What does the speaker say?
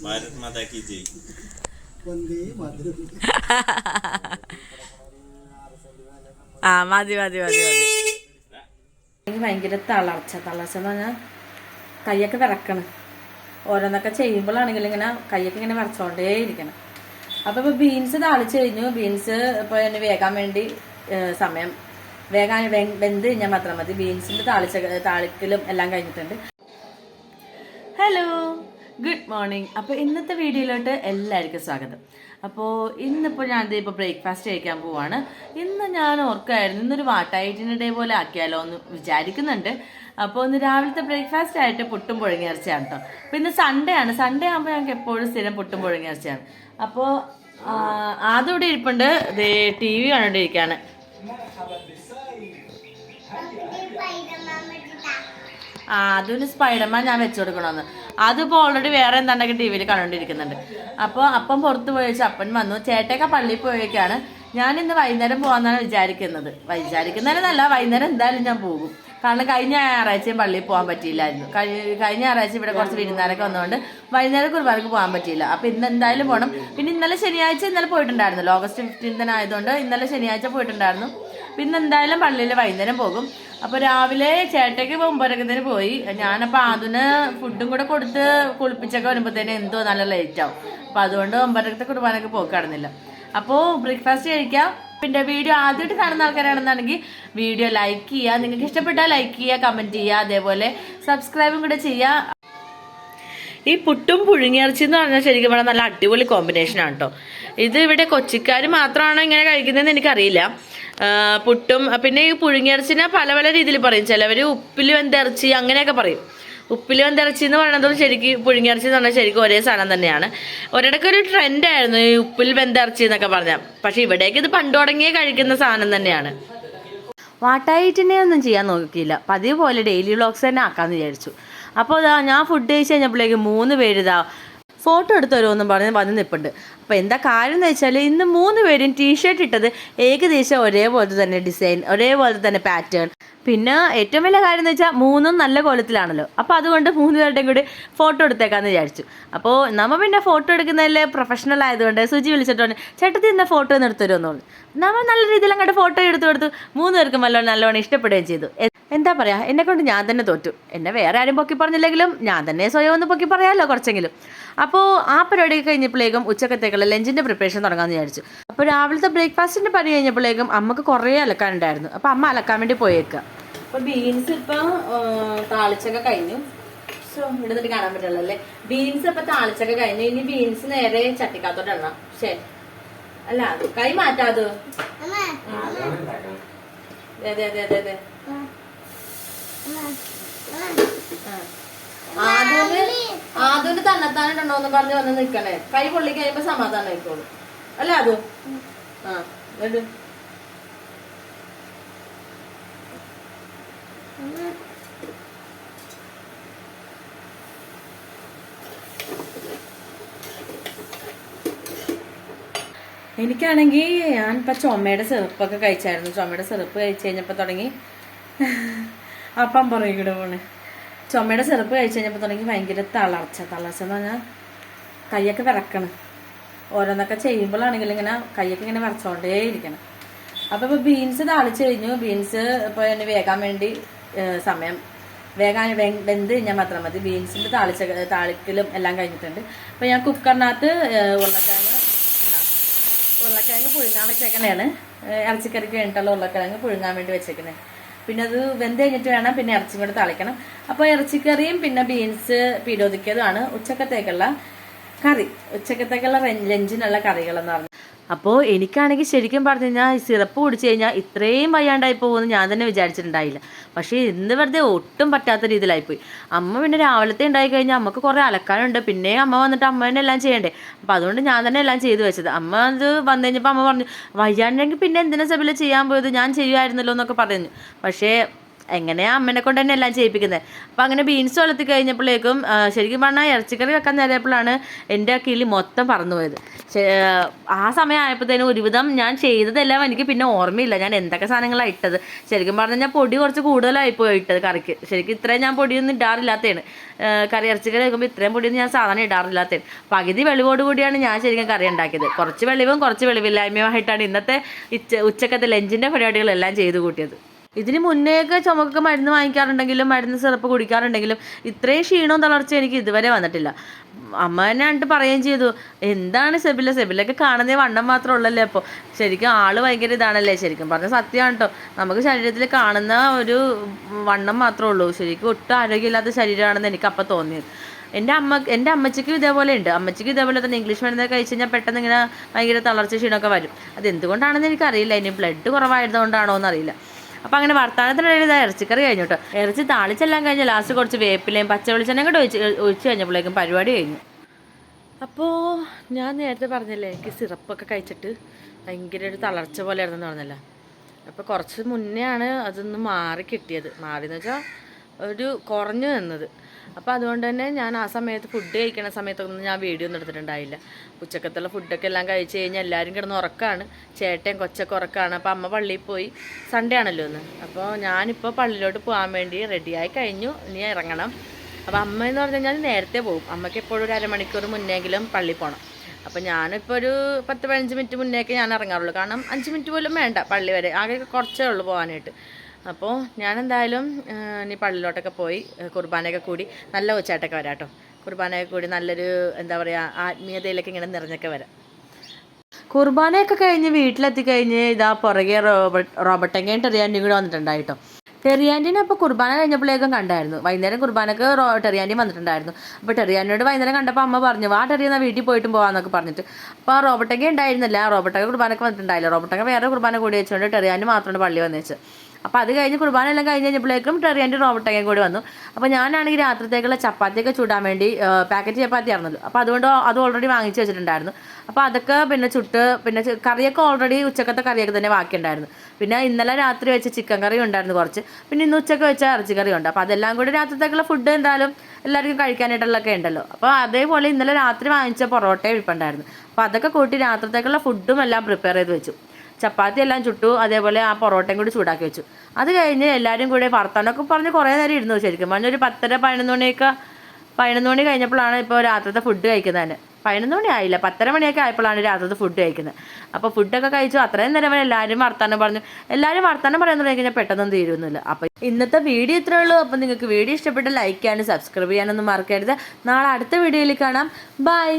ഭാരത് മാതാ കി ജയ്. ആ മതി മതി മതി മതി. എനിക്ക് ഭയങ്കര തളർച്ച എന്ന് പറഞ്ഞാൽ കൈയൊക്കെ വിറക്കണം. ഓരോന്നൊക്കെ ചെയ്യുമ്പോഴാണെങ്കിൽ ഇങ്ങനെ കൈയൊക്കെ ഇങ്ങനെ വിറച്ചോണ്ടേ ഇരിക്കണം. അപ്പോൾ ഇപ്പോൾ ബീൻസ് താളിച്ച് കഴിഞ്ഞു. ബീൻസ് ഇപ്പോൾ എന്നെ വേകാൻ വേണ്ടി സമയം വെന്ത് കഴിഞ്ഞാൽ മാത്രം മതി. ബീൻസിൻ്റെ താളിക്കലും എല്ലാം കഴിഞ്ഞിട്ടുണ്ട്. Hello, good morning. അപ്പോൾ ഇന്നത്തെ വീഡിയോയിലോട്ട് എല്ലാവർക്കും സ്വാഗതം. അപ്പോൾ ഇന്നിപ്പോൾ ഞാനിത് ഇപ്പോൾ ബ്രേക്ക്ഫാസ്റ്റ് കഴിക്കാൻ പോവാണ്. ഇന്ന് ഞാൻ ഓർക്കായിരുന്നു ഇന്നൊരു വാട്ടായിട്ടിൻ്റെ ഡേ പോലെ ആക്കിയാലോ എന്ന് വിചാരിക്കുന്നുണ്ട്. അപ്പോൾ ഇന്ന് രാവിലത്തെ ബ്രേക്ക്ഫാസ്റ്റ് ആയിട്ട് പുട്ടും പുഴുങ്ങിയിറച്ചിയാണ് കേട്ടോ. അപ്പോൾ ഇന്ന് സൺഡേ ആണ്. സൺഡേ ആകുമ്പോൾ ഞങ്ങൾക്ക് എപ്പോഴും സ്ഥിരം പുട്ടും പുഴുങ്ങിയിറച്ചിയാണ്. അപ്പോൾ ആദ്യം ഇവിടെ ഇരിപ്പുണ്ട്, ടി വി കണ്ടുകൊണ്ടിരിക്കുകയാണ്. അതിന് സ്പൈഡർമാൻ ഞാൻ വെച്ചു കൊടുക്കണമെന്ന്. അതിപ്പോൾ ഓൾറെഡി വേറെ എന്താണ്ടൊക്കെ ടി വിയിൽ കണ്ടുകൊണ്ടിരിക്കുന്നുണ്ട്. അപ്പോൾ അപ്പം പുറത്ത് പോയി വെച്ച് അപ്പൻ വന്നു. ചേട്ടയൊക്കെ പള്ളിയിൽ പോയേക്കാണ്. ഞാനിന്ന് വൈകുന്നേരം പോകാമെന്നാണ് വിചാരിക്കുന്നതല്ല, വൈകുന്നേരം എന്തായാലും ഞാൻ പോകും. കാരണം കഴിഞ്ഞ ഞായറാഴ്ചയും പള്ളിയിൽ പോകാൻ പറ്റിയില്ലായിരുന്നു. കഴിഞ്ഞ ഞായറാഴ്ച ഇവിടെ കുറച്ച് വിരുന്നാരൊക്കെ വന്നതുകൊണ്ട് വൈകുന്നേരം കുർബാനക്ക് പോകാൻ പറ്റിയില്ല. അപ്പോൾ ഇന്ന് എന്തായാലും പോകണം. പിന്നെ ഇന്നലെ പോയിട്ടുണ്ടായിരുന്നല്ലോ, ഓഗസ്റ്റ് 15 ആയതുകൊണ്ട് ഇന്നലെ ശനിയാഴ്ച പോയിട്ടുണ്ടായിരുന്നു. പിന്നെ എന്തായാലും പള്ളിയിൽ വൈകുന്നേരം പോകും. അപ്പോൾ രാവിലെ ചേട്ടയ്ക്ക് 9:00 പോയി. ഞാനപ്പോൾ അതിന് ഫുഡും കൂടെ കൊടുത്ത് കുളിപ്പിച്ചൊക്കെ വരുമ്പോഴത്തേനും എന്തോ നല്ല ലേറ്റ് ആവും. അപ്പോൾ അതുകൊണ്ട് 9:00 കുർബാനക്ക് പോക്ക് നടന്നില്ല. അപ്പോൾ ബ്രേക്ക്ഫാസ്റ്റ് കഴിക്കാം. പിന്നെ വീഡിയോ ആദ്യമായിട്ട് കാണുന്ന ആൾക്കാരാണെന്നുണ്ടെങ്കിൽ വീഡിയോ ലൈക്ക് ചെയ്യുക, നിങ്ങൾക്ക് ഇഷ്ടപ്പെട്ടാൽ ലൈക്ക് ചെയ്യുക, കമൻറ്റ് ചെയ്യുക, അതേപോലെ സബ്സ്ക്രൈബും കൂടെ ചെയ്യുക. ഈ പുട്ടും പുഴുങ്ങിയിറച്ചി എന്ന് പറഞ്ഞാൽ ശരിക്കും പറഞ്ഞാൽ നല്ല അടിപൊളി കോമ്പിനേഷനാണ് കേട്ടോ. ഇത് ഇവിടെ കൊച്ചിക്കാർ മാത്രമാണോ ഇങ്ങനെ കഴിക്കുന്നതെന്ന് എനിക്കറിയില്ല. പുട്ടും പിന്നെ ഈ പുഴുങ്ങിയിറച്ചിനെ പല പല രീതിയിൽ പറയും. ചിലവർ ഉപ്പിൽ വെന്തിറച്ചി അങ്ങനെയൊക്കെ പറയും. ഉപ്പിൽ വെന്തിറച്ചി എന്ന് പറയുന്നതും ശരിക്കും പുഴുങ്ങിയിറച്ചി എന്ന് പറഞ്ഞാൽ ശരിക്കും ഒരേ സാധനം തന്നെയാണ്. ഒരിടയ്ക്കൊരു ട്രെൻഡായിരുന്നു ഈ ഉപ്പിൽ വെന്തിറച്ചി എന്നൊക്കെ പറഞ്ഞാൽ. പക്ഷെ ഇവിടേക്ക് ഇത് പണ്ട് തുടങ്ങിയേ കഴിക്കുന്ന സാധനം തന്നെയാണ്. വാട്ടായിട്ടിനെ ഒന്നും ചെയ്യാൻ നോക്കിയില്ല. പതിവ് പോലെ ഡെയിലി വ്ളോഗ്സ് തന്നെ ആക്കാമെന്ന് വിചാരിച്ചു. അപ്പോൾ ഞാൻ ഫുഡ് കഴിച്ച് കഴിഞ്ഞപ്പോഴേക്ക് 3 പേര് ഫോട്ടോ എടുത്ത് വരുമെന്നും പറഞ്ഞ് വന്ന് നിൽപ്പുണ്ട്. അപ്പോൾ എന്താ കാര്യം എന്ന് വെച്ചാൽ ഇന്ന് 3 പേരും ടീഷർട്ട് ഇട്ടത് ഏകദേശം ഒരേപോലത്തെ തന്നെ ഡിസൈൻ, ഒരേപോലത്തെ തന്നെ പാറ്റേൺ. പിന്നെ ഏറ്റവും വലിയ കാര്യം എന്ന് വെച്ചാൽ 3 നല്ല കോലത്തിലാണല്ലോ. അപ്പോൾ അതുകൊണ്ട് 3 പേരുടെയും കൂടി ഫോട്ടോ എടുത്തേക്കാന്ന് വിചാരിച്ചു. അപ്പോൾ നമ്മൾ പിന്നെ ഫോട്ടോ എടുക്കുന്നതിൽ പ്രൊഫഷണൽ ആയതുകൊണ്ട് സുജി വിളിച്ചിട്ടുണ്ട്, ചേട്ടത്തി ഇന്ന ഫോട്ടോ ഒന്ന് എടുത്തു തരുമെന്ന് പറഞ്ഞു. നമ്മൾ നല്ല രീതിയിൽ അങ്ങോട്ട് ഫോട്ടോ എടുത്തു കൊടുത്തു. 3 പേർക്കും നല്ലോണം ഇഷ്ടപ്പെടുകയും ചെയ്തു. എന്താ പറയുക, എന്നെക്കൊണ്ട് ഞാൻ തന്നെ തോറ്റു. എന്നെ വേറെ ആരും പൊക്കി പറഞ്ഞില്ലെങ്കിലും ഞാൻ തന്നെ സ്വയം ഒന്ന് പൊക്കി പറയാമല്ലോ കുറച്ചെങ്കിലും. അപ്പോൾ ആ പരിപാടി കഴിഞ്ഞപ്പോഴേക്കും ഉച്ചക്കത്തേക്കുള്ള ലഞ്ചിൻ്റെ പ്രിപ്പറേഷൻ തുടങ്ങാമെന്ന് വിചാരിച്ചു. അപ്പോൾ രാവിലത്തെ ബ്രേക്ക്ഫാസ്റ്റിൻ്റെ പണി കഴിഞ്ഞപ്പോഴേക്കും അമ്മക്ക് കുറേ അലക്കാനുണ്ടായിരുന്നു. അപ്പോൾ അമ്മ അലക്കാൻ വേണ്ടി പോയേക്കുക. അപ്പോൾ ബീൻസ് ഇപ്പോൾ താളിച്ചൊക്കെ കഴിഞ്ഞു. ഇവിടുന്നിട്ട് കാണാൻ പറ്റുള്ളൂ അല്ലേ. ബീൻസ് ഇപ്പോൾ താളിച്ചൊക്കെ കഴിഞ്ഞു. ഇനി ബീൻസ് നേരെ ചട്ടിക്കകത്തോട്ട് ഇടണം. ശരി അല്ല, കൈ മാറ്റാത്. അതെ അതെ അതെ അതെ. ആദ്യം തന്നെത്താനുണ്ടോന്ന് പറഞ്ഞ് വന്ന് നിക്കണേ. കൈ പൊള്ളി കഴിയുമ്പോ സമാധാനം ആയിക്കോളും അല്ലേ അത്. എനിക്കാണെങ്കിൽ ഞാനിപ്പോൾ ചുമയുടെ സിറപ്പൊക്കെ കഴിച്ചായിരുന്നു. ചുമയുടെ സിറപ്പ് കഴിച്ച് കഴിഞ്ഞപ്പോൾ തുടങ്ങി അപ്പം പറയൂടെ പോണേ. ചുമയുടെ സിറപ്പ് കഴിച്ച് കഴിഞ്ഞപ്പോൾ തുടങ്ങി ഭയങ്കര തളർച്ച എന്ന് പറഞ്ഞാൽ കൈയൊക്കെ വിറക്കണം. ഓരോന്നൊക്കെ ചെയ്യുമ്പോഴാണെങ്കിൽ ഇങ്ങനെ കൈയൊക്കെ ഇങ്ങനെ വിറച്ചോണ്ടേ ഇരിക്കണം. അപ്പോൾ ഇപ്പോൾ ബീൻസ് താളിച്ച് കഴിഞ്ഞു. ബീൻസ് ഇപ്പോൾ എന്നെ വേകാൻ വേണ്ടി സമയം വെന്ത് കഴിഞ്ഞാൽ മാത്രം മതി. ബീൻസിൻ്റെ താളിക്കലും എല്ലാം കഴിഞ്ഞിട്ടുണ്ട്. അപ്പോൾ ഞാൻ കുക്കറിനകത്ത് ഉരുളക്കിഴങ്ങ് പുഴുങ്ങാൻ വെച്ചേക്കണേണ്. ഇറച്ചിക്കറിക്ക് വേണ്ടിയിട്ടുള്ള ഉരുളക്കിഴങ്ങ് പുഴുങ്ങാൻ വേണ്ടി വെച്ചേക്കണേ. പിന്നെ അത് വെന്ത് കഴിഞ്ഞിട്ട് വേണം പിന്നെ ഇറച്ചിയും കൂടെ താളിക്കണം. അപ്പോൾ ഇറച്ചിക്കറിയും പിന്നെ ബീൻസ് പീരോദിക്കതുമാണ് ഉച്ചക്കത്തേക്കുള്ള കറി. ഉച്ചക്കത്തേക്കുള്ള ലഞ്ചിനുള്ള കറികളെന്ന് പറഞ്ഞു. അപ്പോൾ എനിക്കാണെങ്കിൽ ശരിക്കും പറഞ്ഞു കഴിഞ്ഞാൽ സിറപ്പ് കുടിച്ചു കഴിഞ്ഞാൽ ഇത്രയും വയ്യാണ്ടായി പോകുമെന്ന് ഞാൻ തന്നെ വിചാരിച്ചിട്ടുണ്ടായില്ല. പക്ഷേ ഇന്ന് വെറുതെ ഒട്ടും പറ്റാത്ത രീതിയിലായിപ്പോയി. അമ്മ പിന്നെ രാവിലത്തെ ഉണ്ടായി കഴിഞ്ഞാൽ അമ്മക്ക് കുറേ അലക്കാനുണ്ട്. പിന്നെ അമ്മ വന്നിട്ട് അമ്മ തന്നെ എല്ലാം ചെയ്യണ്ടേ. അപ്പോൾ അതുകൊണ്ട് ഞാൻ തന്നെ എല്ലാം ചെയ്തു വെച്ചത്. അമ്മ അത് വന്നു കഴിഞ്ഞപ്പോൾ അമ്മ പറഞ്ഞു, വയ്യാണ്ടെങ്കിൽ പിന്നെ എന്തിനാ സബില ചെയ്യാൻ പോയത്, ഞാൻ ചെയ്യുമായിരുന്നല്ലോ എന്നൊക്കെ പറഞ്ഞു. പക്ഷേ എങ്ങനെയാ അമ്മേനെ കൊണ്ട് തന്നെ എല്ലാം ചെയ്യിപ്പിക്കുന്നത്. അപ്പോൾ അങ്ങനെ ബീൻസ് വളർത്തി കഴിഞ്ഞപ്പോഴേക്കും ശരിക്കും പറഞ്ഞാൽ ഇറച്ചിക്കറി വെക്കാൻ നേരപ്പോഴാണ് എൻ്റെ ആ കിളി മൊത്തം പറന്നുപോയത്. ആ സമയം ആയപ്പോഴത്തേനും ഒരുവിധം ഞാൻ ചെയ്തതെല്ലാം എനിക്ക് പിന്നെ ഓർമ്മയില്ല, ഞാൻ എന്തൊക്കെ സാധനങ്ങളാണ് ഇട്ടത്. ശരിക്കും പറഞ്ഞാൽ ഞാൻ പൊടി കുറച്ച് കൂടുതലായിപ്പോയി ഇട്ടത് കറിക്ക്. ശരിക്കും ഇത്രയും ഞാൻ പൊടിയൊന്നും ഇടാറില്ലാത്തതാണ്. ഇറച്ചിക്കറി വെക്കുമ്പോൾ ഇത്രയും പൊടിയൊന്നും ഞാൻ സാധാരണ ഇടാറില്ലാത്തതാണ്. പകുതി വെളിവോട് കൂടിയാണ് ഞാൻ ശരിക്കും കറി ഉണ്ടാക്കിയത്. കുറച്ച് വെളിവും കുറച്ച് വെളിവില്ലായ്മയുമായിട്ടാണ് ഇന്നത്തെ ഉച്ചക്കത്തെ ലഞ്ചിൻ്റെ പരിപാടികളെല്ലാം ചെയ്തു കൂട്ടിയത്. ഇതിന് മുന്നേയൊക്കെ ചുമക്കൊക്കെ മരുന്ന് വാങ്ങിക്കാറുണ്ടെങ്കിലും മരുന്ന് സിറപ്പ് കുടിക്കാറുണ്ടെങ്കിലും ഇത്രയും ക്ഷീണവും തളർച്ച എനിക്ക് ഇതുവരെ വന്നിട്ടില്ല. അമ്മ തന്നെ കണ്ടിട്ട് പറയുകയും ചെയ്തു, എന്താണ് സെബിലൊക്കെ കാണുന്നേ വണ്ണം മാത്രമേ ഉള്ളല്ലേ. അപ്പോൾ ശരിക്കും ആള് ഭയങ്കര ഇതാണല്ലേ. ശരിക്കും പറഞ്ഞ സത്യമാണ് കേട്ടോ, നമുക്ക് ശരീരത്തിൽ കാണുന്ന ഒരു വണ്ണം മാത്രമേ ഉള്ളൂ, ശരിക്കും ഒട്ടും ആരോഗ്യമില്ലാത്ത ശരീരമാണെന്ന് എനിക്ക് അപ്പം തോന്നിയത്. എൻ്റെ അമ്മച്ചിക്കും ഇതേപോലെ ഉണ്ട്. അമ്മച്ചിക്ക് ഇതേപോലെ തന്നെ ഇംഗ്ലീഷ് മരുന്ന് കഴിച്ച് കഴിഞ്ഞാൽ പെട്ടെന്ന് ഇങ്ങനെ ഭയങ്കര തളർച്ച ക്ഷീണമൊക്കെ വരും. അത് എന്തുകൊണ്ടാണെന്ന് എനിക്കറിയില്ല, ഇനി ബ്ലഡ് കുറവായതുകൊണ്ടാണോ എന്നറിയില്ല. അപ്പോൾ അങ്ങനെ വർത്തമാനത്തിനിടയിൽ ഇതാ ഇറച്ചിക്കറി കഴിഞ്ഞു കേട്ടോ. ഇറച്ചി താളിച്ചെല്ലാം കഴിഞ്ഞ് ലാസ്റ്റ് കുറച്ച് വേപ്പിലയും പച്ച വെളിച്ചെണ്ണയും കൂടെ ഒഴിച്ച് കഴിഞ്ഞപ്പോഴേക്കും പരിപാടി കഴിഞ്ഞു. അപ്പോൾ ഞാൻ നേരത്തെ പറഞ്ഞല്ലേ എനിക്ക് സിറപ്പൊക്കെ കഴിച്ചിട്ട് ഭയങ്കര ഒരു തളർച്ച പോലെ ആയിരുന്നെന്ന് പറഞ്ഞല്ലോ. അപ്പോൾ കുറച്ച് മുന്നേ ആണ് അതൊന്ന് മാറി കിട്ടിയത്. മാറിയെന്ന് വെച്ചാൽ ഒരു കുറഞ്ഞു നിന്നത്. അപ്പോൾ അതുകൊണ്ട് തന്നെ ഞാൻ ആ സമയത്ത് ഫുഡ് കഴിക്കുന്ന സമയത്തൊന്നും ഞാൻ വീഡിയോ ഒന്നും എടുത്തിട്ടുണ്ടായില്ല. ഉച്ചക്കത്തുള്ള ഫുഡൊക്കെ എല്ലാം കഴിച്ച് കഴിഞ്ഞാൽ എല്ലാവരും കിടന്ന് ഉറക്കമാണ്, ചേട്ടയും കൊച്ചൊക്കെ ഉറക്കമാണ്. അപ്പോൾ അമ്മ പള്ളിയിൽ പോയി, സൺഡേ ആണല്ലോ ഇന്ന്. അപ്പോൾ ഞാനിപ്പോൾ പള്ളിയിലോട്ട് പോകാൻ വേണ്ടി റെഡിയായി കഴിഞ്ഞു, ഇനി ഇറങ്ങണം. അപ്പോൾ അമ്മ എന്ന് പറഞ്ഞു കഴിഞ്ഞാൽ നേരത്തെ പോകും. അമ്മയ്ക്ക് എപ്പോഴും ഒരു അരമണിക്കൂർ മുന്നെങ്കിലും പള്ളിയിൽ പോകണം. അപ്പോൾ ഞാനിപ്പോൾ ഒരു 10-15 മിനിറ്റ് മുന്നേക്ക് ഞാൻ ഇറങ്ങാറുള്ളൂ. കാരണം 5 മിനിറ്റ് പോലും വേണ്ട പള്ളി വരെ, ആകെ കുറച്ചേ ഉള്ളൂ പോകാനായിട്ട്. അപ്പോൾ ഞാൻ എന്തായാലും ഇനി പള്ളിയിലോട്ടൊക്കെ പോയി കുർബാനയൊക്കെ കൂടി നല്ല ഉച്ചയായിട്ടൊക്കെ വരാം കേട്ടോ. കുർബാനയൊക്കെ കൂടി നല്ലൊരു എന്താ പറയുക ആത്മീയതയിലൊക്കെ ഇങ്ങനെ നിറഞ്ഞൊക്കെ വരാം. കുർബാനയൊക്കെ കഴിഞ്ഞ് വീട്ടിലെത്തിക്കഴിഞ്ഞ് ഇതാ പുറകെ റോബർട്ടങ്ങയും ടെറിയാൻ്റെയും കൂടെ വന്നിട്ടുണ്ടായിട്ടോ. ടെറിയാൻ്റിനെ അപ്പോൾ കുർബാന കഴിഞ്ഞപ്പോഴേക്കും കണ്ടായിരുന്നു. വൈകുന്നേരം കുർബാനക്ക് ടെറിയാൻ്റി വന്നിട്ടുണ്ടായിരുന്നു. അപ്പോൾ ടെറിയാൻ്റിനോട് വൈകുന്നേരം കണ്ടപ്പോൾ അമ്മ പറഞ്ഞു, വാ ടെറിയാ വീട്ടിൽ പോയിട്ടും പോകാമെന്നൊക്കെ പറഞ്ഞിട്ട്. അപ്പോൾ റോബർട്ടങ്ങ ഉണ്ടായിരുന്നില്ല, റോബർട്ടങ്ങ കുർബാനക്ക് വന്നിട്ടുണ്ടായില്ല. റോബർട്ടങ്ങ വേറെ കുർബാന കൂടി വെച്ചുകൊണ്ട് ടെറിയാൻ്റി മാത്രമാണ് പള്ളി വന്നേച്ച്. അപ്പോൾ അത് കഴിഞ്ഞ് കുർബാന എല്ലാം കഴിഞ്ഞ് കഴിഞ്ഞപ്പോഴേക്കും ടെറിയാൻ്റി റോബർട്ടങ്ങയും കൂടി വന്നു. അപ്പോൾ ഞാനാണെങ്കിൽ രാത്രിത്തേക്കുള്ള ചപ്പാത്തിയൊക്കെ ചൂടാൻ വേണ്ടി പാക്കറ്റ് ചപ്പാത്തി ആയിരുന്നല്ലോ, അപ്പോൾ അതുകൊണ്ട് അത് ഓൾറെഡി വാങ്ങിച്ച് വെച്ചിട്ടുണ്ടായിരുന്നു. അപ്പോൾ അതൊക്കെ പിന്നെ ചുട്ട് പിന്നെ കറിയൊക്കെ ഓൾറെഡി ഉച്ചക്കത്തെ കറിയൊക്കെ തന്നെ ബാക്കിയുണ്ടായിരുന്നു. പിന്നെ ഇന്നലെ രാത്രി വെച്ച ചിക്കൻ കറി ഉണ്ടായിരുന്നു കുറച്ച്, പിന്നെ ഇന്ന് ഉച്ചക്ക് വെച്ച ഇറച്ചിക്കറി ഉണ്ട്. അപ്പോൾ അതെല്ലാം കൂടി രാത്രിത്തേക്കുള്ള ഫുഡ് എന്തായാലും എല്ലാവർക്കും കഴിക്കാനായിട്ടുള്ളതൊക്കെ ഉണ്ടല്ലോ. അപ്പോൾ അതേപോലെ ഇന്നലെ രാത്രി വാങ്ങിച്ച പൊറോട്ടയും ഇരിപ്പുണ്ടായിരുന്നു. അപ്പോൾ അതൊക്കെ കൂട്ടി രാത്രിത്തേക്കുള്ള ഫുഡും എല്ലാം പ്രിപ്പയർ ചെയ്ത് വെച്ചു. ചപ്പാത്തി എല്ലാം ചുട്ടു, അതേപോലെ ആ പൊറോട്ടയും കൂടി ചൂടാക്കി വെച്ചു. അത് കഴിഞ്ഞ് എല്ലാവരും കൂടെ വർത്താനമൊക്കെ പറഞ്ഞ് കുറേ നേരം ഇരുന്നു. ശരിക്കും പറഞ്ഞൊരു 10-11 മണി കഴിഞ്ഞപ്പോഴാണ് ഇപ്പോൾ രാത്രിത്തെ ഫുഡ് കഴിക്കുന്നത് തന്നെ. 11 മണി ആയില്ല, 10:30 മണിയൊക്കെ ആയപ്പോഴാണ് രാത്രിത്തെ ഫുഡ് കഴിക്കുന്നത്. അപ്പോൾ ഫുഡൊക്കെ കഴിച്ചു. അത്രയും നേരം എല്ലാവരും വർത്താനം പറഞ്ഞു. എല്ലാവരും വർത്താനം പറയാൻ തുടങ്ങി കഴിഞ്ഞാൽ പെട്ടെന്നൊന്നും തീരുന്നില്ല. അപ്പോൾ ഇന്നത്തെ വീഡിയോ ഇത്രയേ ഉള്ളൂ. അപ്പോൾ നിങ്ങൾക്ക് വീഡിയോ ഇഷ്ടപ്പെട്ട് ലൈക്ക് ചെയ്യാനും സബ്സ്ക്രൈബ് ചെയ്യാനൊന്നും മറക്കരുത്. നാളെ അടുത്ത വീഡിയോയിൽ കാണാം. ബൈ.